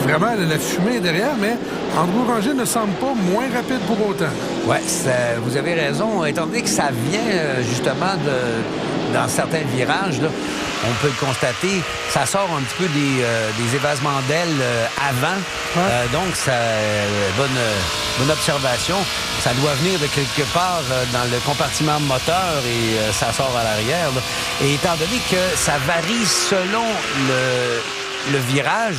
vraiment, la fumée est derrière, mais Andrew Ranger ne semble pas moins rapide pour autant. Oui, vous avez raison. Étant donné que ça vient justement dans certains virages, là, on peut le constater, ça sort un petit peu des évasements d'ailes avant. Ouais. Donc, bonne observation. Ça doit venir de quelque part dans le compartiment moteur et ça sort à l'arrière. Là. Et étant donné que ça varie selon le virage,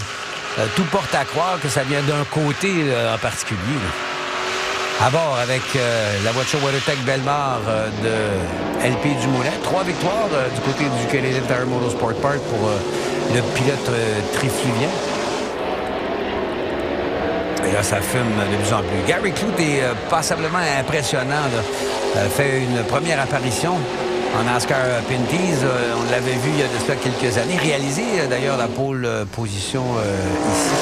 tout porte à croire que ça vient d'un côté en particulier. Là. À bord avec la voiture WeatherTech Belmar de LP Dumoulin. 3 victoires du côté du Canadian Tire Motorsport Park pour le pilote trifluvien. Et là, ça fume de plus en plus. Gary Clute est passablement impressionnant. Fait une première apparition en NASCAR Pinties. On l'avait vu il y a de cela quelques années. Réalisé d'ailleurs la pole position ici.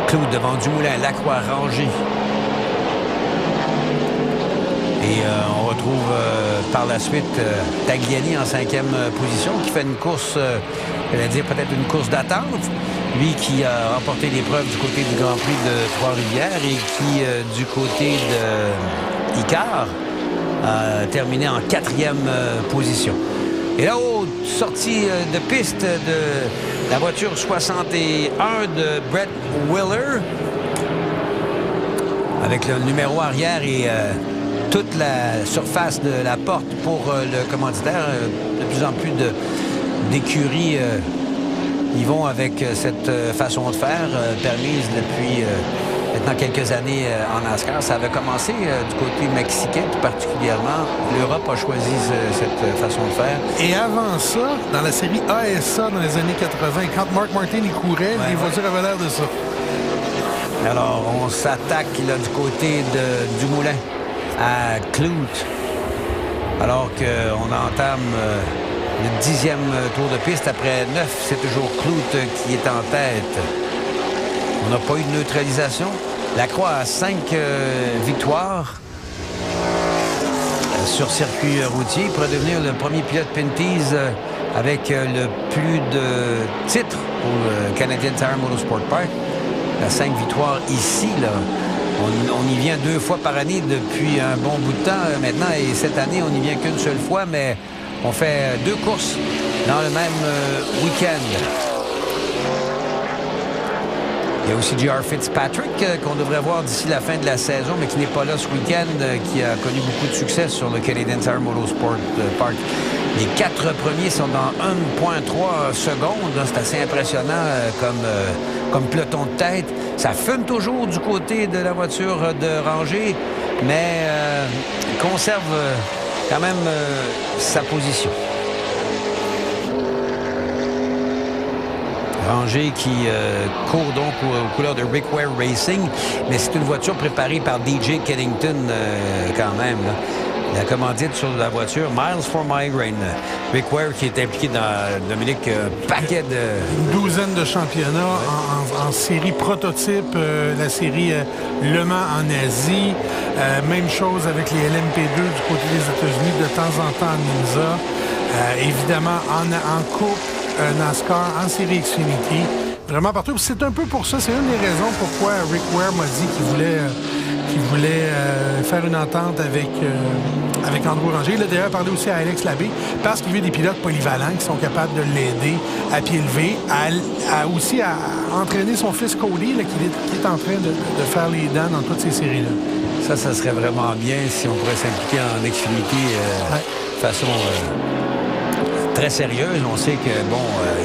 Clute devant Dumoulin, Lacroix, Ranger. Et on retrouve par la suite Tagliani en 5e position qui fait une course, j'allais dire peut-être une course d'attente. Lui qui a remporté l'épreuve du côté du Grand Prix de Trois-Rivières et qui, du côté de Icar, a terminé en 4e position. Et là, sortie de piste de la voiture 61 de Brett Willer, avec le numéro arrière et toute la surface de la porte pour le commanditaire. De plus en plus d'écuries y vont avec cette façon de faire, permise depuis maintenant quelques années en NASCAR. Ça avait commencé du côté mexicain, tout particulièrement. L'Europe a choisi cette façon de faire. Et avant ça, dans la série ASA dans les années 80, quand Mark Martin y courait, les voitures avaient l'air de ça. Alors, on s'attaque là, du côté de Dumoulin à Clute, alors qu'on entame le 10e tour de piste. Après 9, c'est toujours Clute qui est en tête. On n'a pas eu de neutralisation. Lacroix a 5 victoires sur circuit routier. Il pourrait devenir le premier pilote Pinties avec le plus de titres au Canadian Tire Motorsport Park. Il a 5 victoires ici, là. On y vient 2 fois par année depuis un bon bout de temps maintenant. Et cette année, on n'y vient qu'une seule fois, mais on fait 2 courses dans le même week-end. Il y a aussi J.R. Fitzpatrick qu'on devrait voir d'ici la fin de la saison, mais qui n'est pas là ce week-end, qui a connu beaucoup de succès sur le Canadian Tire Motorsport Park. Les 4 premiers sont dans 1,3 secondes. C'est assez impressionnant comme peloton de tête. Ça fume toujours du côté de la voiture de Ranger, mais conserve quand même sa position. Ranger qui court donc aux couleurs de Rick Ware Racing, mais c'est une voiture préparée par DJ Kennington quand même, là. La commandite sur la voiture, Miles for Migraine. Rick Ware qui est impliqué dans, Dominique, un paquet de... Une douzaine de championnats en série prototype, la série Le Mans en Asie. Même chose avec les LMP2 du côté des États-Unis, de temps en temps en IMSA. Évidemment, en coupe, NASCAR, en série Xfinity. Vraiment partout. C'est un peu pour ça, c'est une des raisons pourquoi Rick Ware m'a dit qu'il voulait faire une entente avec Andrew Ranger. Il a d'ailleurs parlé aussi à Alex Labbé, parce qu'il veut des pilotes polyvalents qui sont capables de l'aider à pied levé, aussi à entraîner son fils Cody, là, qui est en train de faire les dents dans toutes ces séries-là. Ça serait vraiment bien si on pourrait s'impliquer en Xfinity de façon très sérieuse. On sait que,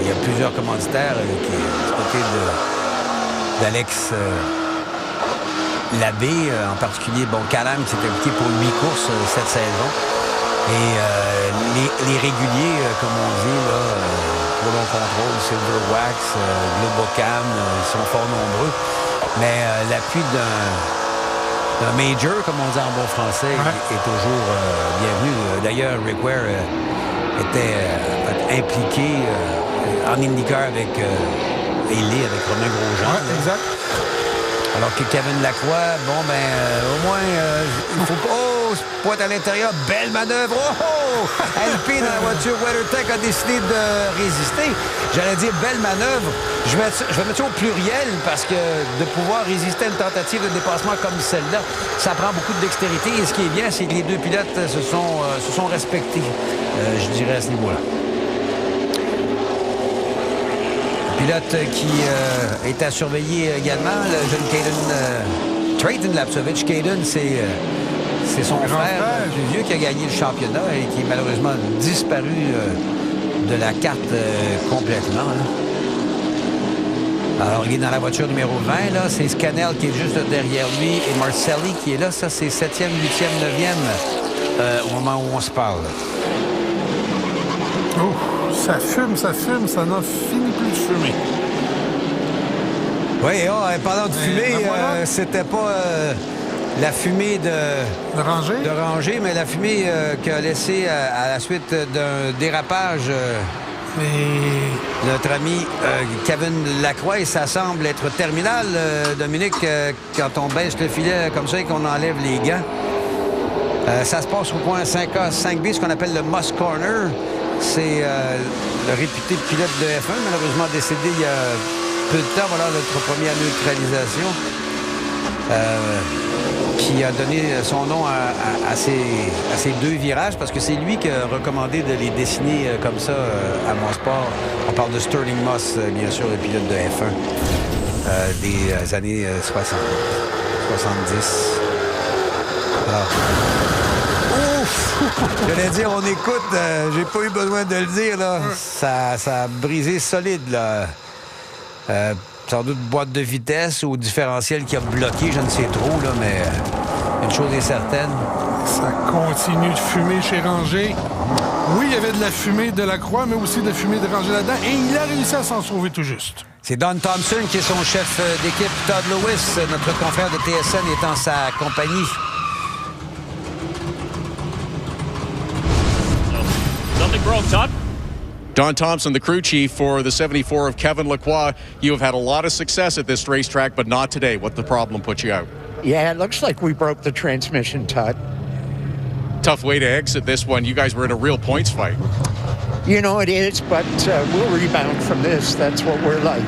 il y a plusieurs commanditaires qui sont du côté d'Alex Labbé, en particulier, Calam qui s'est impliqué pour 8 courses cette saison. Et les réguliers, comme on dit, là, pour long contrôle, Silver Wax, Globocam, ils sont fort nombreux. Mais l'appui d'un major, comme on dit en bon français, est toujours bienvenu. D'ailleurs, Rick Ware était impliqué en IndyCar avec Haley, avec Romain Grosjean. Oui, exact. Alors que Kevin Lacroix, au moins, il faut pas... pointe à l'intérieur, belle manœuvre. Oh! LP dans la voiture WeatherTech a décidé de résister. J'allais dire belle manœuvre. Je vais mettre ça au pluriel parce que de pouvoir résister à une tentative de dépassement comme celle-là, ça prend beaucoup de dextérité. Et ce qui est bien, c'est que les deux pilotes se sont respectés, je dirais, à ce niveau-là. Pilote qui est à surveiller également, le jeune Trayton Lapcevich. Caden, c'est son frère le plus vieux qui a gagné le championnat et qui est malheureusement disparu de la carte complètement. Là. Alors, il est dans la voiture numéro 20. Là, c'est Scannell qui est juste derrière lui et Marcelli qui est là. Ça, c'est 7e, 8e, 9e au moment où on se parle. Oh, ça fume, ça n'en finit plus de fumer. Oui, parlant de fumée, c'était pas la fumée de Rangé, mais la fumée qu'a laissée à la suite d'un dérapage notre ami Kevin Lacroix. Et ça semble être terminal, Dominique, quand on baisse le filet comme ça et qu'on enlève les gants. Ça se passe au point 5A, 5B, ce qu'on appelle le Moss Corner. C'est le réputé pilote de F1, malheureusement décédé il y a peu de temps. Voilà notre première neutralisation qui a donné son nom à ces deux virages parce que c'est lui qui a recommandé de les dessiner comme ça à Mosport. On parle de Sterling Moss, bien sûr, le pilote de F1 des années 60, 70. Alors... J'allais dire, on écoute, j'ai pas eu besoin de le dire, là. Ça a brisé solide, là. Sans doute boîte de vitesse ou différentiel qui a bloqué, je ne sais trop, là, mais une chose est certaine. Ça continue de fumer chez Rangé. Oui, il y avait de la fumée de Lacroix, mais aussi de la fumée de Rangé là-dedans, et il a réussi à s'en sauver tout juste. C'est Don Thompson qui est son chef d'équipe. Todd Lewis, notre confrère de TSN, est en sa compagnie. Something broke, Todd? Don Thompson, the crew chief for the 74 of Kevin Lacroix. You have had a lot of success at this racetrack, but not today. What the problem put you out? Yeah, it looks like we broke the transmission, Todd. Tough way to exit this one. You guys were in a real points fight. You know it is, but we'll rebound from this. That's what we're like.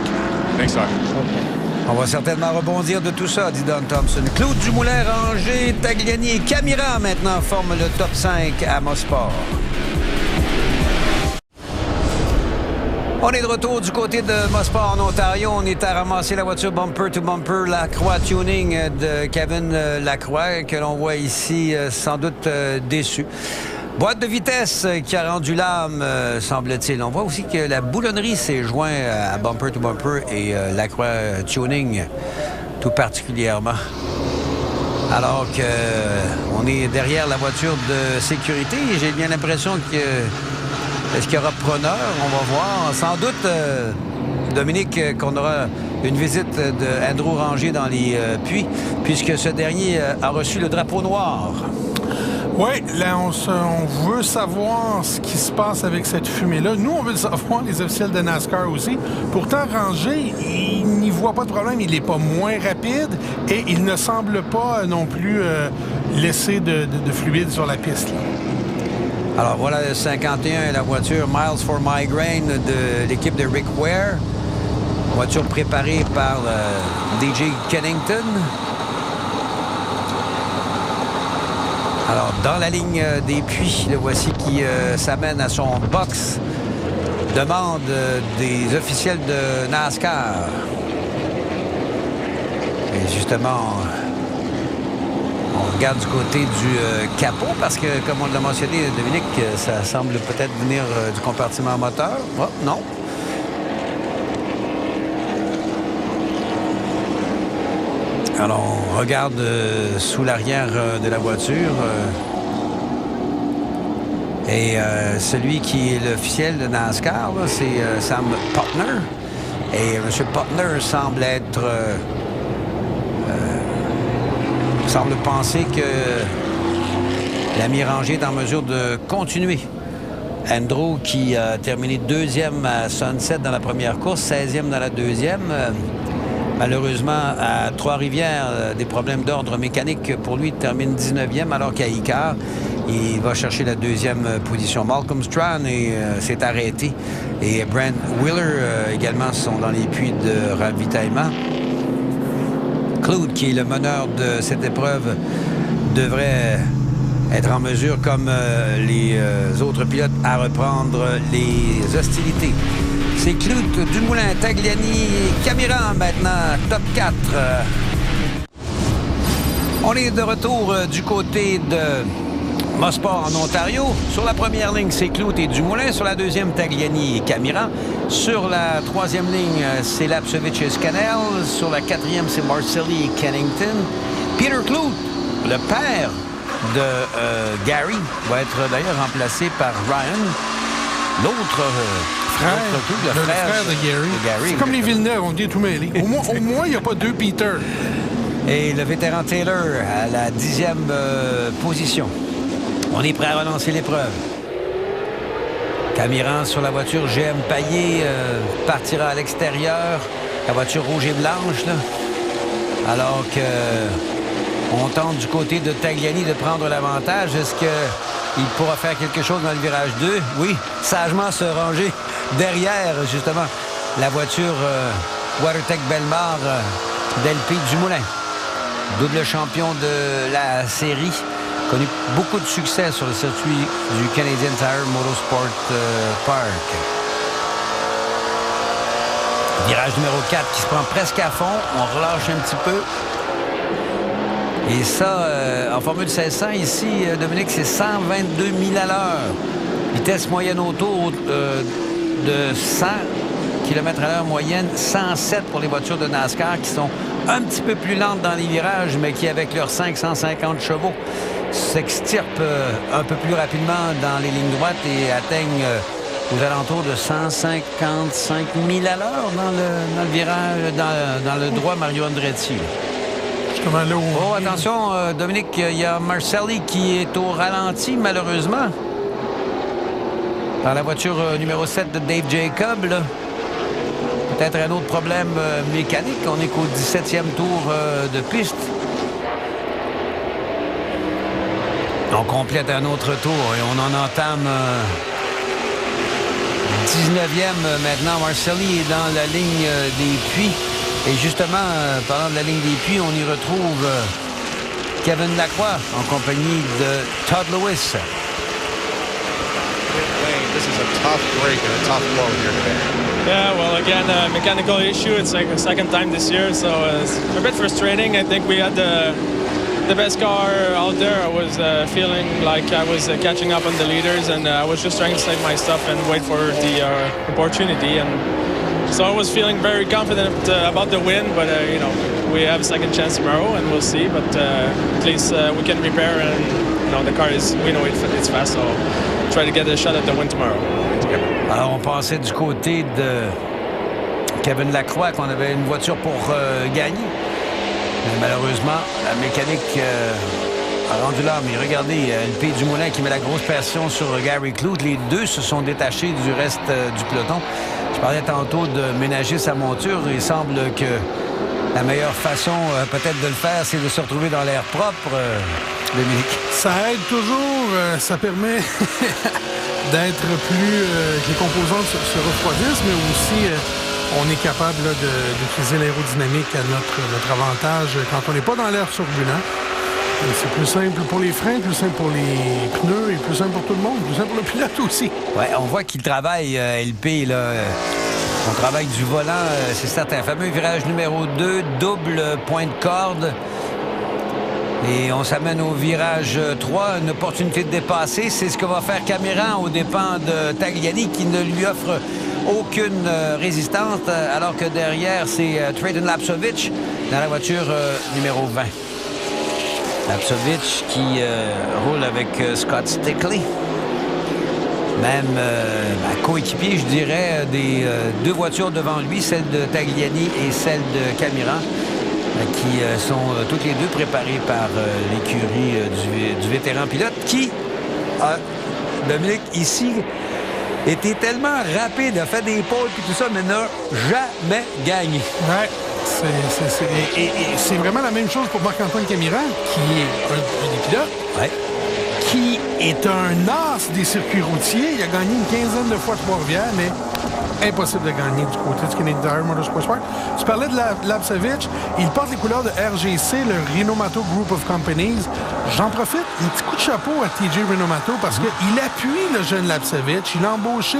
Thanks, Doc. Okay. On va certainement rebondir de tout ça, dit Don Thompson. Claude Dumoulin, Rangé, Tagliani et Camira maintenant forment le top 5 à Mosport. On est de retour du côté de Mosport en Ontario. On est à ramasser la voiture bumper to bumper Lacroix Tuning de Kevin Lacroix que l'on voit ici sans doute déçu. Boîte de vitesse qui a rendu l'âme, semble-t-il. On voit aussi que la boulonnerie s'est joint à bumper to bumper et Lacroix Tuning tout particulièrement. Alors qu'on est derrière la voiture de sécurité. J'ai bien l'impression que... Est-ce qu'il y aura preneur? On va voir. Sans doute, Dominique, qu'on aura une visite de Andrew Rangé dans les puits, puisque ce dernier a reçu le drapeau noir. Oui, là, on veut savoir ce qui se passe avec cette fumée-là. Nous, on veut le savoir, les officiels de NASCAR aussi. Pourtant, Rangé, il n'y voit pas de problème. Il n'est pas moins rapide et il ne semble pas non plus laisser de fluide sur la piste, là. Alors voilà le 51 et la voiture Miles for Migraine de l'équipe de Rick Ware. Voiture préparée par DJ Kennington. Alors dans la ligne des puits, le voici qui s'amène à son box. Demande des officiels de NASCAR. Et justement... On regarde du côté du capot parce que, comme on l'a mentionné, Dominique, ça semble peut-être venir du compartiment moteur. Oh, non. Alors, on regarde sous l'arrière de la voiture. Et celui qui est l'officiel de NASCAR, c'est Sam Putner. Et M. Putner semble être... semble penser que l'ami Rangé est en mesure de continuer. Andrew, qui a terminé 2e à Sunset dans la première course, 16e dans la deuxième, Malheureusement, à Trois-Rivières, des problèmes d'ordre mécanique pour lui, il termine 19e, alors qu'à Icar, il va chercher la 2e position. Malcolm Strachan s'est arrêté et Brent Wheeler également sont dans les puits de ravitaillement. Claude, qui est le meneur de cette épreuve, devrait être en mesure, comme les autres pilotes, à reprendre les hostilités. C'est Claude Dumoulin, Tagliani et Camiran maintenant, top 4. On est de retour du côté de Mosport en Ontario. Sur la première ligne, c'est Claude et Dumoulin. Sur la deuxième, Tagliani et Camiran. Sur la troisième ligne, c'est Lapcevich et Scannell. Sur la quatrième, c'est Marcelli et Kennington. Peter Claude, le père de Gary, va être d'ailleurs remplacé par Ryan. L'autre le frère de Gary. C'est comme les Villeneuve, on dit tout mêlé. Au moins, il n'y a pas 2 Peter. Et le vétéran Taylor à la 10e position. On est prêt à relancer l'épreuve. Camiran sur la voiture GM Paillé partira à l'extérieur. La voiture rouge et blanche, là. Alors que on tente du côté de Tagliani de prendre l'avantage. Est-ce qu'il pourra faire quelque chose dans le virage 2? Oui, sagement se ranger derrière, justement, la voiture WeatherTech Belmar d'LP Dumoulin. Double champion de la série. Connu beaucoup de succès sur le circuit du Canadian Tire Motorsport Park. Virage numéro 4 qui se prend presque à fond. On relâche un petit peu. Et ça, en Formule 1600, ici, Dominique, c'est 122 000 à l'heure. Vitesse moyenne auto de 100 km à l'heure moyenne, 107 pour les voitures de NASCAR qui sont un petit peu plus lentes dans les virages, mais qui, avec leurs 550 chevaux, s'extirpent un peu plus rapidement dans les lignes droites et atteignent aux alentours de 155 000 à l'heure dans le virage, dans le droit Mario Andretti. Oh, attention, Dominique, il y a Marcelli qui est au ralenti, malheureusement. Dans la voiture numéro 7 de Dave Jacob, là. Peut-être un autre problème mécanique. On est qu'au 17e tour de piste. On complète un autre tour et on en entame 19e maintenant. Marcelli est dans la ligne des puits. Et justement, parlant de la ligne des puits, on y retrouve Kevin Lacroix en compagnie de Todd Lewis. This is a tough break and a tough blow here today. Yeah, well, again, mechanical issue. It's like a second time this year, so it's a bit frustrating. I think we had the best car out there. I was feeling like I was catching up on the leaders, and I was just trying to save my stuff and wait for the opportunity. And so I was feeling very confident about the win, but you know, we have a second chance tomorrow, and we'll see. But at least we can prepare, and you know, the car is, we know it's fast, so try to get a shot at the win tomorrow. Alors, on pensait du côté de Kevin Lacroix qu'on avait une voiture pour gagner. Mais malheureusement, la mécanique a rendu là. Mais regardez, LP Dumoulin qui met la grosse pression sur Gary Claude. Les deux se sont détachés du reste du peloton. Je parlais tantôt de ménager sa monture. Il semble que la meilleure façon peut-être de le faire, c'est de se retrouver dans l'air propre, Dominique. Ça aide toujours. Ça permet d'être plus... que les composants se refroidissent, mais aussi on est capable là, d'utiliser l'aérodynamique à notre avantage quand on n'est pas dans l'air turbulent. C'est plus simple pour les freins, plus simple pour les pneus et plus simple pour tout le monde, plus simple pour le pilote aussi. Oui, on voit qu'il travaille, LP, là. On travaille du volant, c'est certain. Fameux virage numéro 2, double point de corde. Et on s'amène au virage 3, une opportunité de dépasser. C'est ce que va faire Camiran aux dépens de Tagliani, qui ne lui offre aucune résistance, alors que derrière, c'est Trayton Lapcevich dans la voiture numéro 20. Lapcevich qui roule avec Scott Stickley. Même coéquipier, je dirais, des deux voitures devant lui, celle de Tagliani et celle de Camiran, qui sont toutes les deux préparées par l'écurie du vétéran pilote, qui a, Dominique, ici, était tellement rapide, a fait des pôles et tout ça, mais n'a jamais gagné. Ouais. C'est vraiment la même chose pour Marc-Antoine Camiran, qui est un des pilotes, Ouais. qui est un as des circuits routiers. Il a gagné une quinzaine de fois Trois-Rivières, mais impossible de gagner du côté du Canadian Tire Motorsports Park. Tu parlais de Lapcevich. Il porte les couleurs de RGC, le Renomato Group of Companies. J'en profite, un petit coup de chapeau à TJ Renomato parce qu'il appuie le jeune Lapcevich. Il a embauché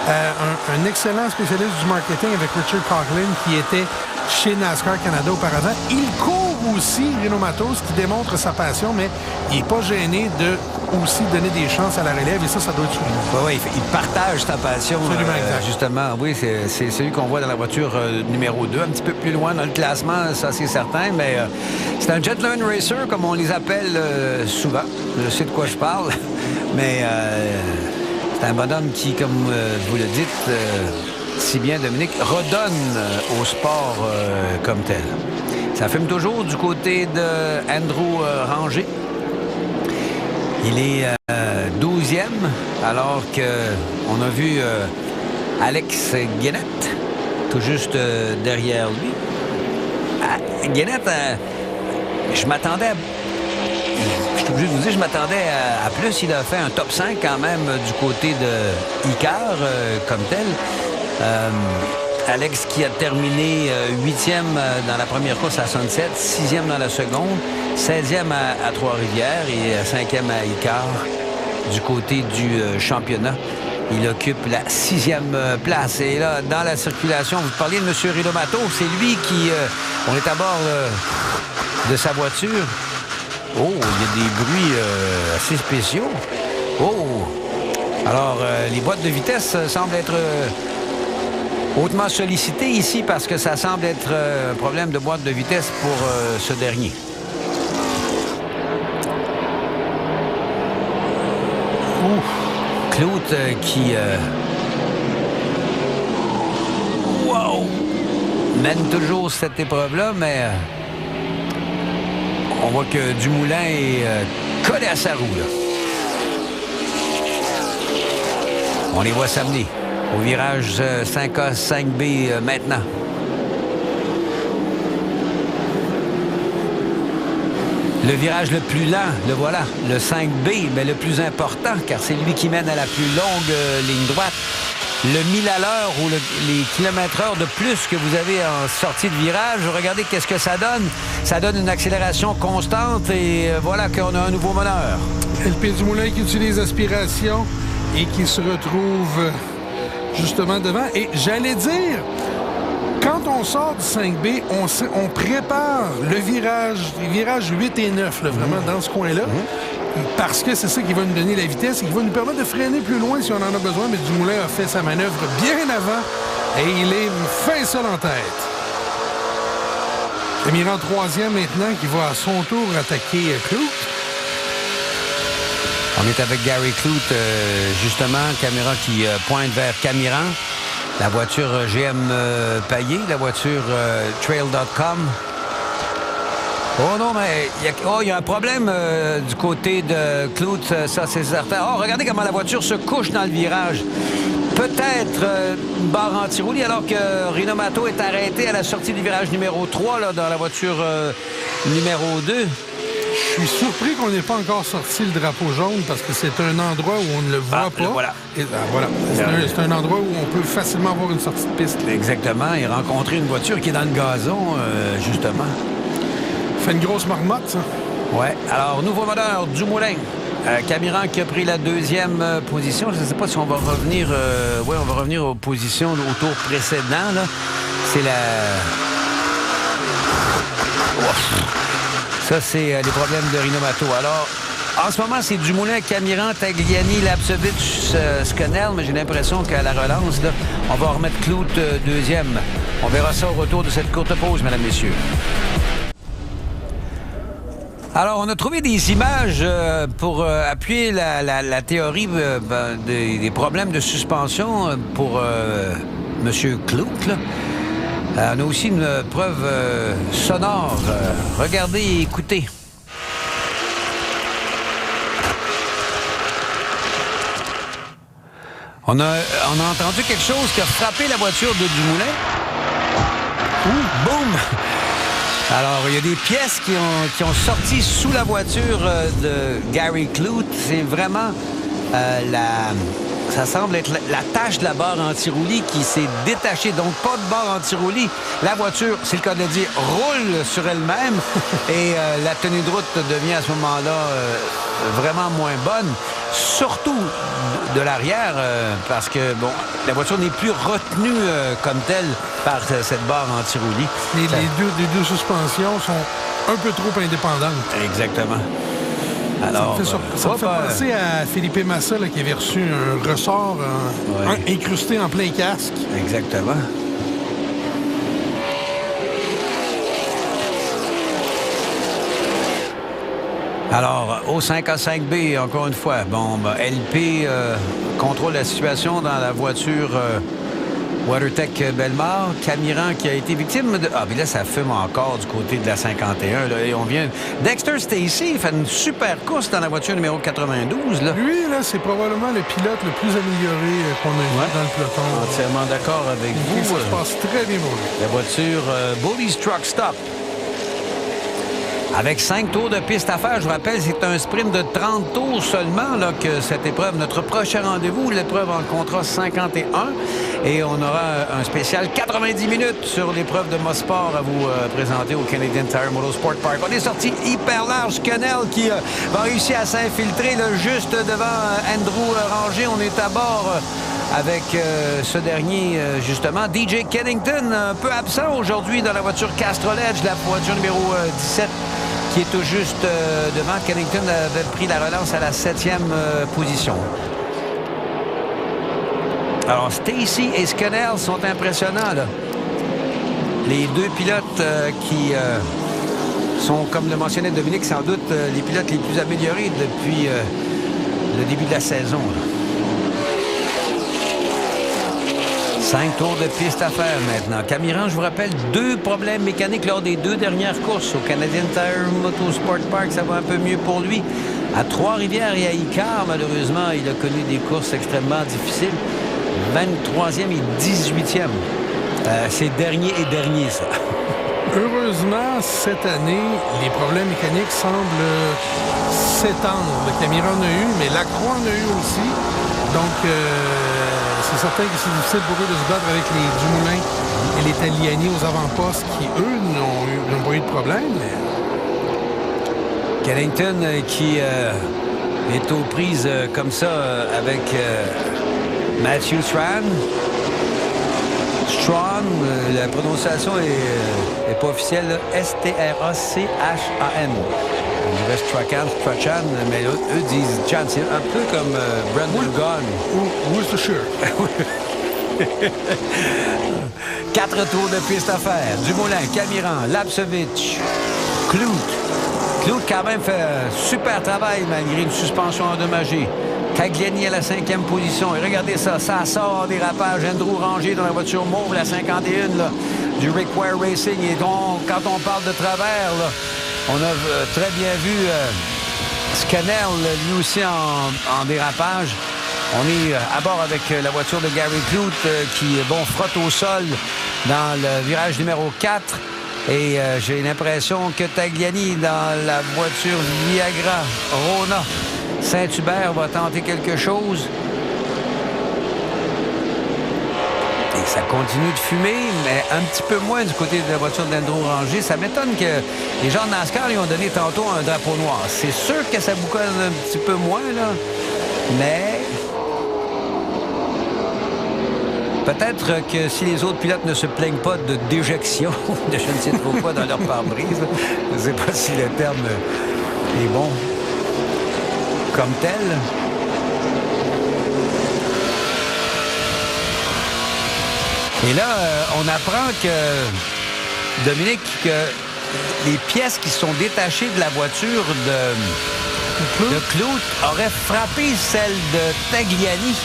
un excellent spécialiste du marketing avec Richard Coughlin qui était chez NASCAR Canada auparavant. Il court aussi Renomato, ce qui démontre sa passion, mais il n'est pas gêné de aussi donner des chances à la relève et ça doit être souligné. Oui, il partage sa passion. Absolument, exact. Justement, oui, c'est celui qu'on voit dans la voiture numéro 2, un petit peu plus loin dans le classement, ça c'est certain, mais c'est un gentleman racer, comme on les appelle souvent. Je sais de quoi je parle, mais c'est un bonhomme qui, comme vous le dites, si bien Dominique, redonne au sport comme tel. Ça fume toujours du côté de Andrew Ranger. Il est 12e, alors qu'on a vu Alex Guénette, tout juste derrière lui. Guénette, je m'attendais à... Je suis obligé de vous dire, je m'attendais à plus. Il a fait un top 5 quand même du côté de Icar comme tel. Alex qui a terminé 8e dans la première course à Sunset, 6e dans la seconde, 16e à Trois-Rivières et 5e à Icar du côté du championnat. Il occupe la 6e place. Et là, dans la circulation, vous parliez de M. Renomato, c'est lui qui... on est à bord de sa voiture. Oh, il y a des bruits assez spéciaux. Oh! Alors, les boîtes de vitesse semblent être... hautement sollicité ici parce que ça semble être un problème de boîte de vitesse pour ce dernier. Clout qui mène toujours cette épreuve-là, mais on voit que Dumoulin est collé à sa roue. Là. On les voit s'amener au virage 5A, 5B maintenant. Le virage le plus lent, le voilà, le 5B, mais le plus important, car c'est lui qui mène à la plus longue ligne droite. Le 1000 à l'heure ou les kilomètres-heure de plus que vous avez en sortie de virage, regardez qu'est-ce que ça donne. Ça donne une accélération constante et voilà qu'on a un nouveau meneur. LP Dumoulin qui utilise aspiration et qui se retrouve... justement devant. Et j'allais dire, quand on sort du 5B, on prépare le virage, les virages 8 et 9, là, vraiment dans ce coin-là, parce que c'est ça qui va nous donner la vitesse et qui va nous permettre de freiner plus loin si on en a besoin. Mais Dumoulin a fait sa manœuvre bien avant et il est fin seul en tête. Camiran 3e maintenant qui va à son tour attaquer Clout. On est avec Gary Clout, justement, caméra qui pointe vers Camiran. La voiture GM Paillé, la voiture Trail.com. Oh non, mais il y a un problème du côté de Clout, ça c'est certain. Oh, regardez comment la voiture se couche dans le virage. Peut-être une barre anti-roulis alors que Renomato est arrêté à la sortie du virage numéro 3 là, dans la voiture numéro 2. Je suis surpris qu'on n'ait pas encore sorti le drapeau jaune parce que c'est un endroit où on ne le voit pas. Voilà. Et, voilà. C'est un endroit où on peut facilement avoir une sortie de piste. Exactement. Et rencontrer une voiture qui est dans le gazon, justement. Fait une grosse marmotte, ça. Ouais. Alors, nouveau moteur, Dumoulin. Camiran qui a pris la 2e position. Je ne sais pas si on va revenir... oui, on va revenir aux positions au tour précédent. Là. C'est la... Ouf. Ça, c'est les problèmes de Renomato. Alors, en ce moment, c'est Dumoulin, Camiran, Tagliani, Lapcevich, Scannell, mais j'ai l'impression qu'à la relance, là, on va remettre Clout 2e. On verra ça au retour de cette courte pause, mesdames, messieurs. Alors, on a trouvé des images pour appuyer la théorie des problèmes de suspension pour M. Clout, là. On a aussi une preuve sonore. Regardez et écoutez. On a entendu quelque chose qui a frappé la voiture de Dumoulin. Boum! Alors, il y a des pièces qui ont sorti sous la voiture de Gary Kloot. C'est vraiment ça semble être la tâche de la barre anti-roulis qui s'est détachée. Donc, pas de barre anti-roulis. La voiture, c'est le cas de le dire, roule sur elle-même. Et la tenue de route devient à ce moment-là vraiment moins bonne. Surtout de l'arrière, parce que, bon, la voiture n'est plus retenue comme telle par cette barre anti-roulis. Les deux suspensions sont un peu trop indépendantes. Exactement. Alors, ça me fait penser à Felipe Massa là, qui avait reçu un ressort incrusté en plein casque. Exactement. Alors, au 5A5B, encore une fois, bon, LP contrôle la situation dans la voiture WeatherTech Belmar. Camiran qui a été victime de... Ah, mais là, ça fume encore du côté de la 51. Là, et on vient... Dexter Stacy fait une super course dans la voiture numéro 92. Là. Lui, là, c'est probablement le pilote le plus amélioré qu'on a vu dans le peloton. Entièrement d'accord avec vous. Ça se passe très bien pour lui. La voiture Bully's Truck Stop. Avec 5 tours de piste à faire, je vous rappelle, c'est un sprint de 30 tours seulement là, que cette épreuve, notre prochain rendez-vous, l'épreuve en contrat 51. Et on aura un spécial 90 minutes sur l'épreuve de Mosport à vous présenter au Canadian Tire Motorsport Park. On est sorti hyper large. Cannell qui va réussir à s'infiltrer là, juste devant Andrew Ranger. On est à bord avec ce dernier, justement. DJ Kennington, un peu absent aujourd'hui dans la voiture Castrol Edge, la voiture numéro 17, qui est tout juste devant. Kennington avait pris la relance à la 7e position. Alors, Stacy et Scannell sont impressionnants, là. Les deux pilotes qui sont, comme le mentionnait Dominique, sans doute les pilotes les plus améliorés depuis le début de la saison, là. 5 tours de piste à faire maintenant. Camiran, je vous rappelle, 2 problèmes mécaniques lors des 2 dernières courses au Canadian Tire Motorsport Park. Ça va un peu mieux pour lui. À Trois-Rivières et à Icar, malheureusement, il a connu des courses extrêmement difficiles. 23e et 18e. C'est dernier et dernier, ça. Heureusement, cette année, les problèmes mécaniques semblent s'étendre. Le Camiran en a eu, mais Lacroix en a eu aussi. Donc, c'est certain que c'est difficile pour eux de se battre avec les Dumoulin et les Tagliani aux avant-postes qui, eux, n'ont pas eu de problème. Mais... Kennington qui est aux prises comme ça avec Matthew Strachan. Strachan, la prononciation est pas officielle. S-T-R-A-C-H-A-N. Il reste Strachan, mais eux disent Chan. C'est un peu comme Brendan Gaughan. Ou Worcestershire. 4 tours de piste à faire. Dumoulin, Camiran, Lapcevich, Kloot quand même fait super travail malgré une suspension endommagée. Tagliani à la 5e position. Et regardez ça, ça sort en dérapage. Andrew Ranger dans la voiture mauve, la 51 là, du Rick Ware Racing. Et donc, quand on parle de travers, là, on a très bien vu Scannell, lui aussi en dérapage. On est à bord avec la voiture de Gary Kloot qui, bon, frotte au sol dans le virage numéro 4. Et j'ai l'impression que Tagliani, dans la voiture Viagra Rona Saint-Hubert, va tenter quelque chose. Et ça continue de fumer, mais un petit peu moins du côté de la voiture d'Andrew Ranger. Ça m'étonne que les gens de NASCAR lui ont donné tantôt un drapeau noir. C'est sûr que ça bouconne un petit peu moins, là. Mais... peut-être que si les autres pilotes ne se plaignent pas de déjection, de je ne sais trop quoi dans leur pare-brise, je ne sais pas si le terme est bon comme tel. Et là, on apprend que, Dominique, que les pièces qui sont détachées de la voiture de Kloot auraient frappé celle de Tagliani.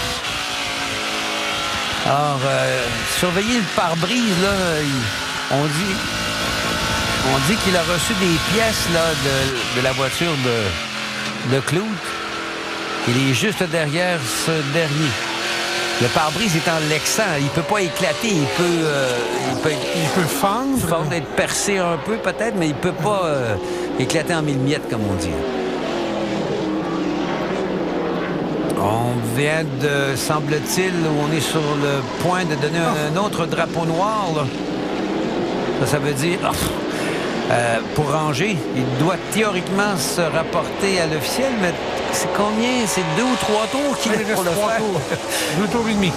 Alors, surveiller le pare-brise, là, on dit qu'il a reçu des pièces là, de la voiture de Kloot. Il est juste derrière ce dernier. Le pare-brise étant l'excent, il peut pas éclater, il peut fendre, être percé un peu peut-être, mais il peut pas éclater en mille miettes, comme on dit. On vient de, semble-t-il, on est sur le point de donner un autre drapeau noir. Là. Ça veut dire, pour ranger, il doit théoriquement se rapporter à l'officiel, mais c'est combien? C'est 2 ou 3 tours qu'il est pour le faire? 2 tours et demi.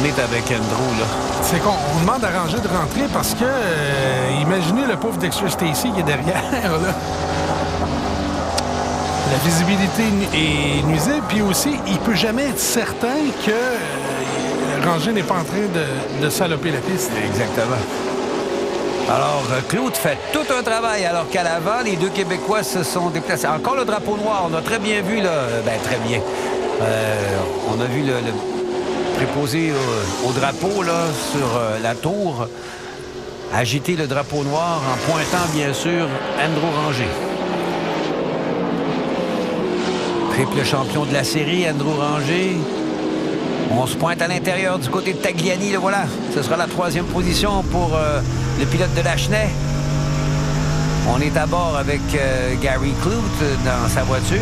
On est avec Andrew, là. C'est qu'on demande à Ranger de rentrer parce que, imaginez le pauvre Dexter Stacy qui est derrière, là. La visibilité est nuisible, puis aussi, il peut jamais être certain que Ranger n'est pas en train de saloper la piste. Exactement. Alors, Claude fait tout un travail, alors qu'à l'avant, les deux Québécois se sont déplacés. Encore le drapeau noir, on a très bien vu, là. Très bien. On a vu le préposé au drapeau, là, sur la tour, agiter le drapeau noir en pointant, bien sûr, Andrew Ranger. Triple champion de la série, Andrew Ranger. On se pointe à l'intérieur du côté de Tagliani, le voilà. Ce sera la 3e position pour le pilote de Lachenay. On est à bord avec Gary Clute dans sa voiture.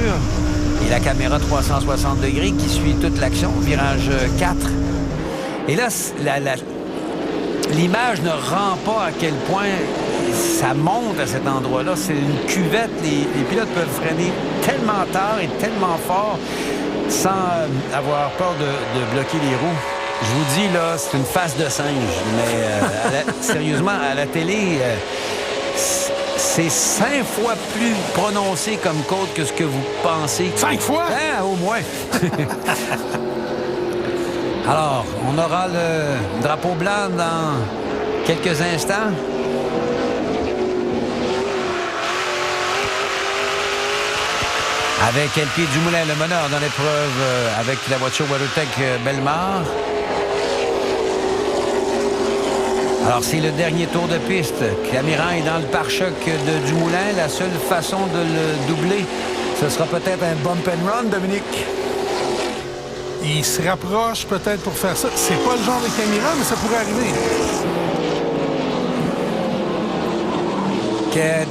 Et la caméra 360 degrés qui suit toute l'action, virage 4. Et là, l'image ne rend pas à quel point ça monte à cet endroit-là. C'est une cuvette. Les pilotes peuvent freiner tellement tard et tellement fort sans avoir peur de bloquer les roues. Je vous dis, là, c'est une face de singe. Mais sérieusement, à la télé... c'est 5 fois plus prononcé comme côte que ce que vous pensez. 5 fois? Hein, au moins. Alors, on aura le drapeau blanc dans quelques instants. Avec LP Dumoulin, le meneur dans l'épreuve avec la voiture WeatherTech Bellemare. Alors, c'est le dernier tour de piste. Camiran est dans le pare-choc de Dumoulin. La seule façon de le doubler, ce sera peut-être un bump and run, Dominique. Il se rapproche peut-être pour faire ça. C'est pas le genre de Camiran, mais ça pourrait arriver.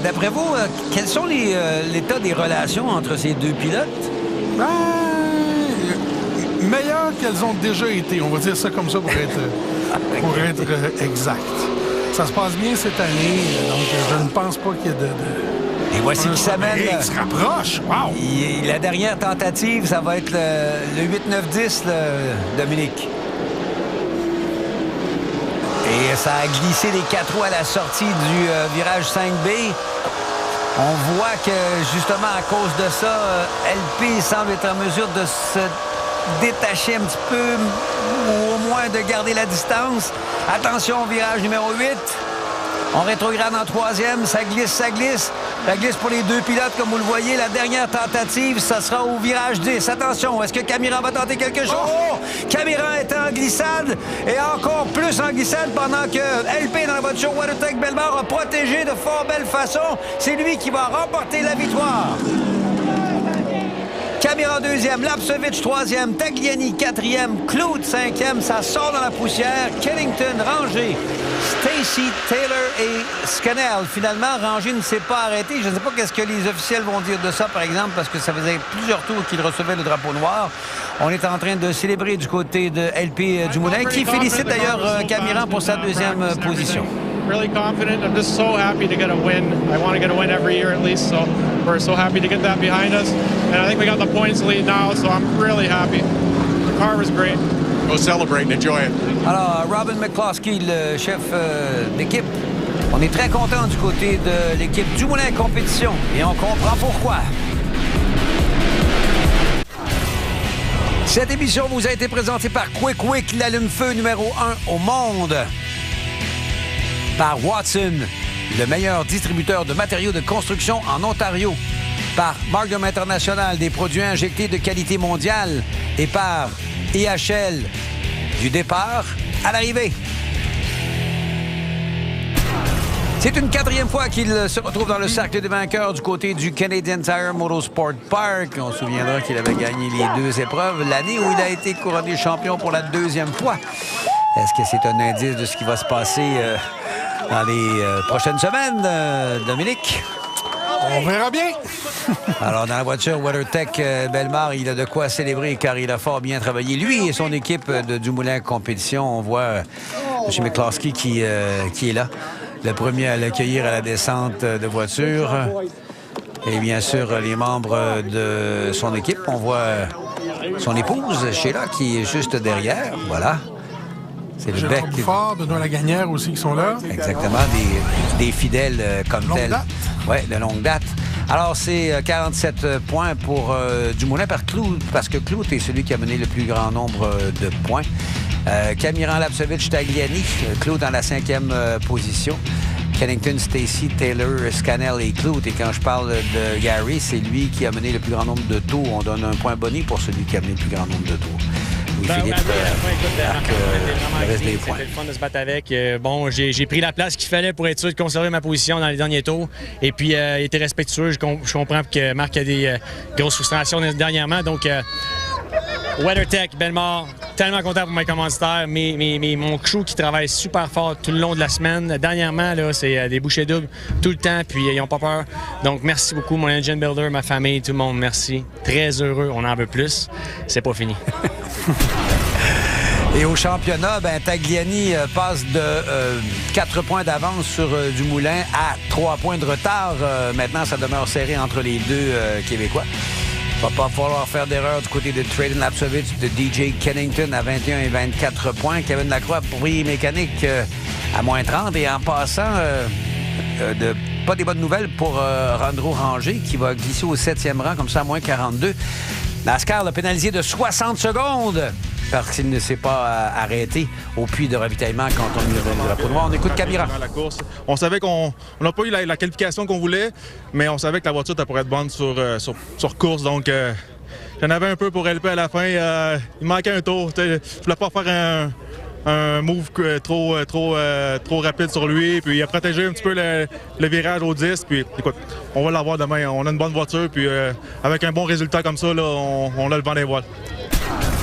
D'après vous, quels sont l'état des relations entre ces deux pilotes? Meilleures qu'elles ont déjà été. On va dire ça comme ça pour être exact. Ça se passe bien cette année, donc je ne pense pas qu'il y ait de... Et voici qui s'amène. Il se rapproche. Wow! La dernière tentative, ça va être le 8-9-10, Dominique. Et ça a glissé les 4 roues à la sortie du virage 5B. On voit que, justement, à cause de ça, LP semble être en mesure de se détacher un petit peu, ou au moins de garder la distance. Attention au virage numéro 8. On rétrograde en 3e. Ça glisse, ça glisse. Ça glisse pour les deux pilotes, comme vous le voyez. La dernière tentative, ça sera au virage 10. Attention, est-ce que Camiran va tenter quelque chose? Oh! Camiran est en glissade et encore plus en glissade pendant que LP dans la voiture WeatherTech Bellemare a protégé de fort belle façon. C'est lui qui va remporter la victoire. Camiran 2e, Lapsevich 3e, Tagliani 4e, Clute 5e, ça sort dans la poussière. Kennington, Ranger, Stacy, Taylor et Scannell. Finalement, Ranger ne s'est pas arrêté. Je ne sais pas qu'est-ce que les officiels vont dire de ça, par exemple, parce que ça faisait plusieurs tours qu'il recevait le drapeau noir. On est en train de célébrer du côté de LP Dumoulin, qui félicite d'ailleurs Camiran pour sa 2e position. Really confident. I'm just so happy to get a win. I want to get a win every year at least, so we're so happy to get that behind us. And I think we got the points lead now, so I'm really happy. The car was great. Go celebrate and enjoy it. Alors, Robin McCloskey, le chef d'équipe, on est très content du côté de l'équipe Dumoulin Compétition et on comprend pourquoi. Cette émission vous a été présentée par Quick Wick, l'allume-feu numéro 1 au monde. Par Watson, le meilleur distributeur de matériaux de construction en Ontario. Par Magnum International, des produits injectés de qualité mondiale. Et par IHL, du départ à l'arrivée. C'est une 4e fois qu'il se retrouve dans le cercle des vainqueurs du côté du Canadian Tire Motorsport Park. On se souviendra qu'il avait gagné les 2 épreuves l'année où il a été couronné champion pour la 2e fois. Est-ce que c'est un indice de ce qui va se passer dans les prochaines semaines, Dominique? On verra bien. Alors, dans la voiture WeatherTech Bellemare, il a de quoi célébrer car il a fort bien travaillé. Lui et son équipe de Dumoulin Compétition. On voit M. McCloskey qui est là, le premier à l'accueillir à la descente de voiture. Et bien sûr, les membres de son équipe. On voit son épouse, Sheila, qui est juste derrière. Voilà. C'est le bec. Bouffard, Benoît Lagagnère aussi qui sont là. Exactement, des fidèles comme tels. Oui, de longue date. Alors, c'est 47 points pour Dumoulin parce que Clout est celui qui a mené le plus grand nombre de points. Camiran, Lapcevich, Tagliani, Clout dans la 5e position. Kennington, Stacy, Taylor, Scannell et Clout. Et quand je parle de Gary, c'est lui qui a mené le plus grand nombre de tours. On donne un point boni pour celui qui a mené le plus grand nombre de tours. Oui, Philippe, le reste des points. C'était le fun de se battre avec. Bon, j'ai pris la place qu'il fallait pour être sûr de conserver ma position dans les derniers tours. Et puis, il était respectueux. Je comprends que Marc a des grosses frustrations dernièrement. Donc, WeatherTech, Bellemare, tellement content pour mes commanditaires. Mon crew qui travaille super fort tout le long de la semaine. Dernièrement, là, c'est des bouchées doubles tout le temps, puis ils n'ont pas peur. Donc, merci beaucoup, mon engine builder, ma famille, tout le monde, merci. Très heureux, on en veut plus. C'est pas fini. Et au championnat, Tagliani passe de 4 points d'avance sur Dumoulin à 3 points de retard. Maintenant, ça demeure serré entre les deux Québécois. Il va pas falloir faire d'erreur du côté de Traden Lapcevich, de DJ Kennington à 21 et 24 points. Kevin Lacroix, pourri mécanique à moins 30. Et en passant, pas des bonnes nouvelles pour Randro Ranger qui va glisser au 7e rang, comme ça à moins 42. NASCAR l'a pénalisé de 60 secondes parce qu'il ne s'est pas arrêté au puits de ravitaillement quand on lui a donné le drapeau noir. On écoute Camira. On savait qu'on n'a pas eu la qualification qu'on voulait, mais on savait que la voiture pourrait être bonne sur course. Donc, j'en avais un peu pour LP à la fin. Il manquait un tour. Je voulais pas faire un move trop rapide sur lui. Puis il a protégé un petit peu le virage au 10. Puis écoute, on va l'avoir demain. On a une bonne voiture. Puis avec un bon résultat comme ça, là, on a le vent des voiles.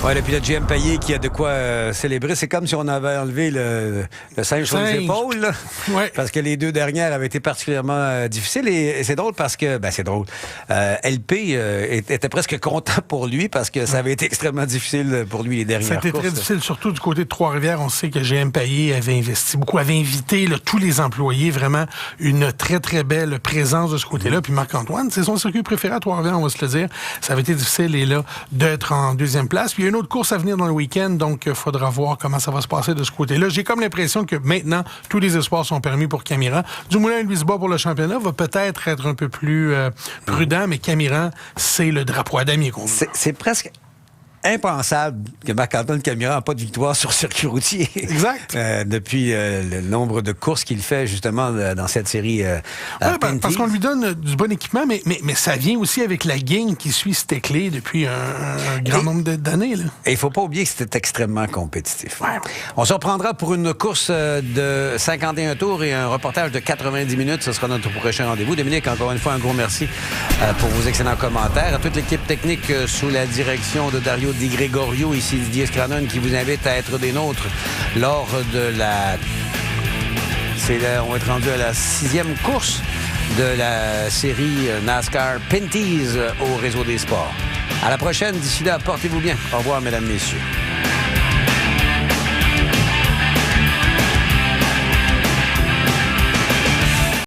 Oui, le pilote GM Payet qui a de quoi célébrer. C'est comme si on avait enlevé le singe sur les épaules. Ouais. Parce que les 2 dernières avaient été particulièrement difficiles. Et c'est drôle parce que... c'est drôle. LP était presque content pour lui parce que ça avait été extrêmement difficile pour lui les dernières courses. C'était très difficile, surtout du côté de Trois-Rivières. On sait que GM Payet avait investi beaucoup, avait invité tous les employés. Vraiment une très, très belle présence de ce côté-là. Puis Marc-Antoine, c'est son circuit préféré à Trois-Rivières, on va se le dire. Ça avait été difficile, et là, d'être en 2e place. Puis il y a une autre course à venir dans le week-end, donc il faudra voir comment ça va se passer de ce côté-là. J'ai comme l'impression que maintenant, tous les espoirs sont permis pour Camiran. Dumoulin et Louis-Bois pour le championnat va peut-être être un peu plus prudent, mais Camiran, c'est le drapeau à damier qu'on veut. C'est presque impensable que Marc-Antoine Camiran n'a pas de victoire sur circuit routier. Exact. Depuis le nombre de courses qu'il fait, justement, dans cette série. Parce qu'on lui donne du bon équipement, mais ça vient aussi avec la gang qui suit Steckley depuis un grand nombre d'années. Et il ne faut pas oublier que c'était extrêmement compétitif. Ouais. On se reprendra pour une course de 51 tours et un reportage de 90 minutes. Ce sera notre prochain rendez-vous. Dominique, encore une fois, un gros merci pour vos excellents commentaires. À toute l'équipe technique sous la direction de Dario Di Gregorio, ici Didier Scranon, qui vous invite à être des nôtres lors de la... on va être rendu à la 6e course de la série NASCAR Pinty's au Réseau des Sports. À la prochaine. D'ici là, portez-vous bien. Au revoir, mesdames, messieurs.